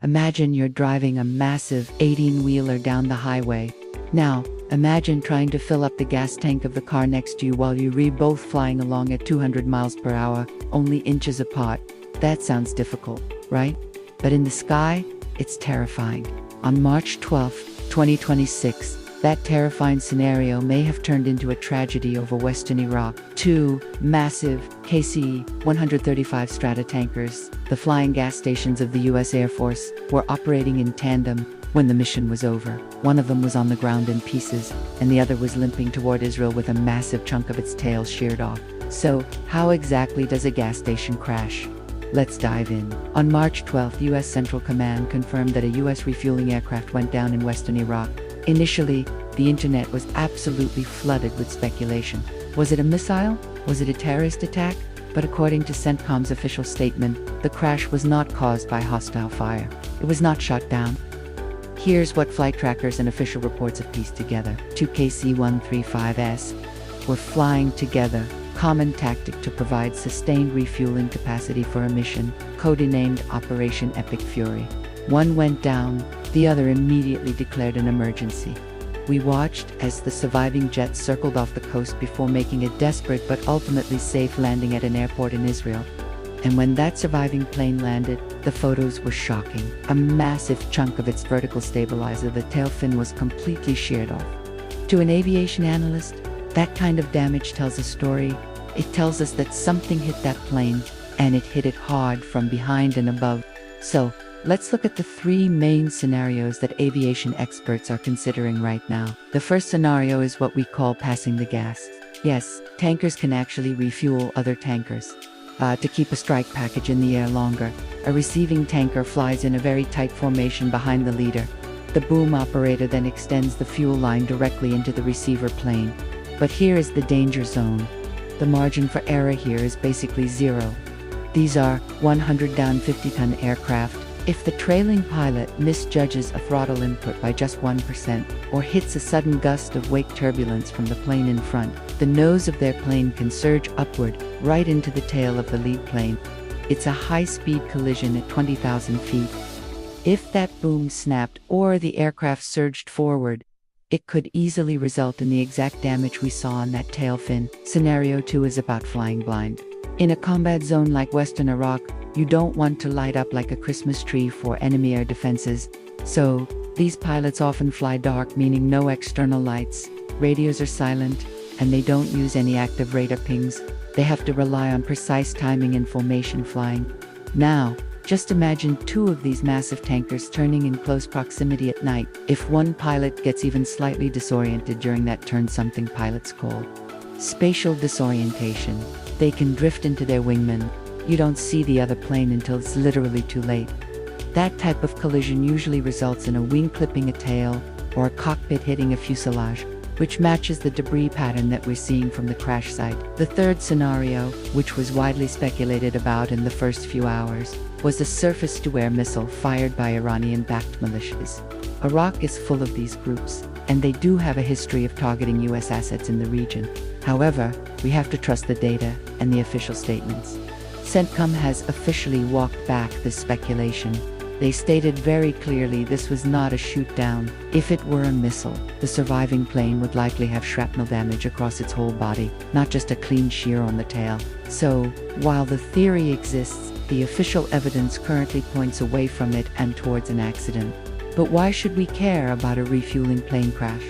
Imagine you're driving a massive 18-wheeler down the highway. Now, imagine trying to fill up the gas tank of the car next to you while you're both flying along at 200 miles per hour, only inches apart. That sounds difficult, right? But in the sky, it's terrifying. On March 12, 2026, that terrifying scenario may have turned into a tragedy over western Iraq. Two massive KC-135 Stratotankers, the flying gas stations of the U.S. Air Force, were operating in tandem when the mission was over. One of them was on the ground in pieces, and the other was limping toward Israel with a massive chunk of its tail sheared off. So, how exactly does a gas station crash? Let's dive in. On March 12, U.S. Central Command confirmed that a U.S. refueling aircraft went down in western Iraq. Initially, the internet was absolutely flooded with speculation. Was it a missile? Was it a terrorist attack? But according to CENTCOM's official statement, the crash was not caused by hostile fire. It was not shot down. Here's what flight trackers and official reports have pieced together. Two KC-135s were flying together, common tactic to provide sustained refueling capacity for a mission, codenamed Operation Epic Fury. One went down, the other immediately declared an emergency. We watched as the surviving jet circled off the coast before making a desperate but ultimately safe landing at an airport in Israel. And when that surviving plane landed, the photos were shocking. A massive chunk of its vertical stabilizer, the tail fin, was completely sheared off. To an aviation analyst, that kind of damage tells a story. It tells us that something hit that plane, and it hit it hard from behind and above. So, let's look at the three main scenarios that aviation experts are considering right now. The first scenario is what we call passing the gas. Yes, tankers can actually refuel other tankers. To keep a strike package in the air longer, a receiving tanker flies in a very tight formation behind the leader. The boom operator then extends the fuel line directly into the receiver plane. But here is the danger zone. The margin for error here is basically zero. These are 100 down 50-ton aircraft. If the trailing pilot misjudges a throttle input by just 1% or hits a sudden gust of wake turbulence from the plane in front, the nose of their plane can surge upward right into the tail of the lead plane. It's a high-speed collision at 20,000 feet. If that boom snapped or the aircraft surged forward, it could easily result in the exact damage we saw on that tail fin. Scenario 2 is about flying blind. In a combat zone like western Iraq, you don't want to light up like a Christmas tree for enemy air defenses. So, these pilots often fly dark, meaning no external lights, radios are silent, and they don't use any active radar pings. They have to rely on precise timing and formation flying. Now, just imagine two of these massive tankers turning in close proximity at night. If one pilot gets even slightly disoriented during that turn, something pilots call spatial disorientation. They can drift into their wingman. You don't see the other plane until it's literally too late. That type of collision usually results in a wing clipping a tail or a cockpit hitting a fuselage, which matches the debris pattern that we're seeing from the crash site. The third scenario, which was widely speculated about in the first few hours, was a surface-to-air missile fired by Iranian-backed militias. Iraq is full of these groups, and they do have a history of targeting U.S. assets in the region. However, we have to trust the data and the official statements. CENTCOM has officially walked back this speculation. They stated very clearly this was not a shoot-down. If it were a missile, the surviving plane would likely have shrapnel damage across its whole body, not just a clean shear on the tail. So, while the theory exists, the official evidence currently points away from it and towards an accident. But why should we care about a refueling plane crash?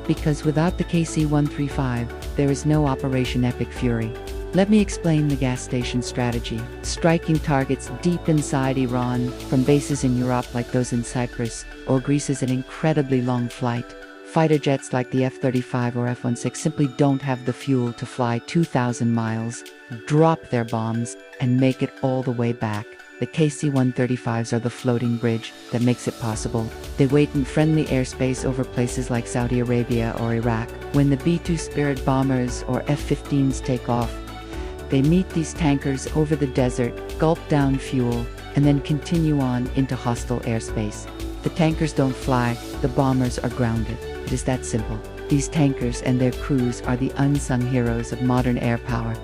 Because without the KC-135, there is no Operation Epic Fury. Let me explain the gas station strategy. Striking targets deep inside Iran, from bases in Europe like those in Cyprus, or Greece is an incredibly long flight. Fighter jets like the F-35 or F-16 simply don't have the fuel to fly 2,000 miles, drop their bombs, and make it all the way back. The KC-135s are the floating bridge that makes it possible. They wait in friendly airspace over places like Saudi Arabia or Iraq. When the B-2 Spirit bombers or F-15s take off, they meet these tankers over the desert, gulp down fuel, and then continue on into hostile airspace. The tankers don't fly, the bombers are grounded. It is that simple. These tankers and their crews are the unsung heroes of modern air power.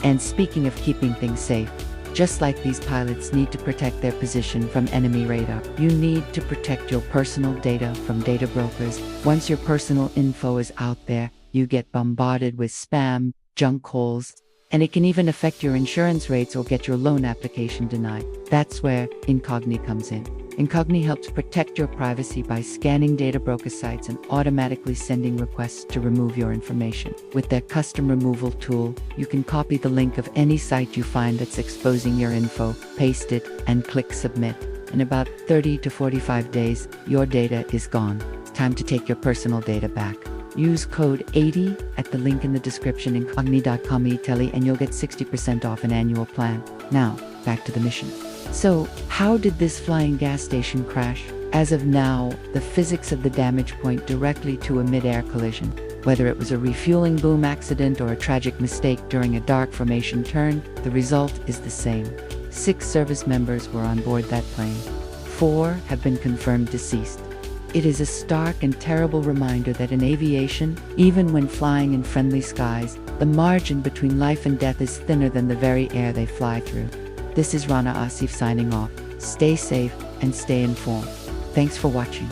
And speaking of keeping things safe, Just like these pilots need to protect their position from enemy radar, you need to protect your personal data from data brokers. Once your personal info is out there, you get bombarded with spam, junk calls, and it can even affect your insurance rates or get your loan application denied. That's where Incogni comes in. Incogni helps protect your privacy by scanning data broker sites and automatically sending requests to remove your information. With their custom removal tool, you can copy the link of any site you find that's exposing your info, paste it, and click submit. In about 30 to 45 days, your data is gone. It's time to take your personal data back. Use code 80 at the link in the description, incogni.com eTele, and you'll get 60% off an annual plan. Now, back to the mission. So, how did this flying gas station crash? As of now, the physics of the damage point directly to a mid-air collision. Whether it was a refueling boom accident or a tragic mistake during a dark formation turn, the result is the same. 6 service members were on board that plane. 4 have been confirmed deceased. It is a stark and terrible reminder that in aviation, even when flying in friendly skies, the margin between life and death is thinner than the very air they fly through. This is Rana Asif signing off. Stay safe and stay informed. Thanks for watching.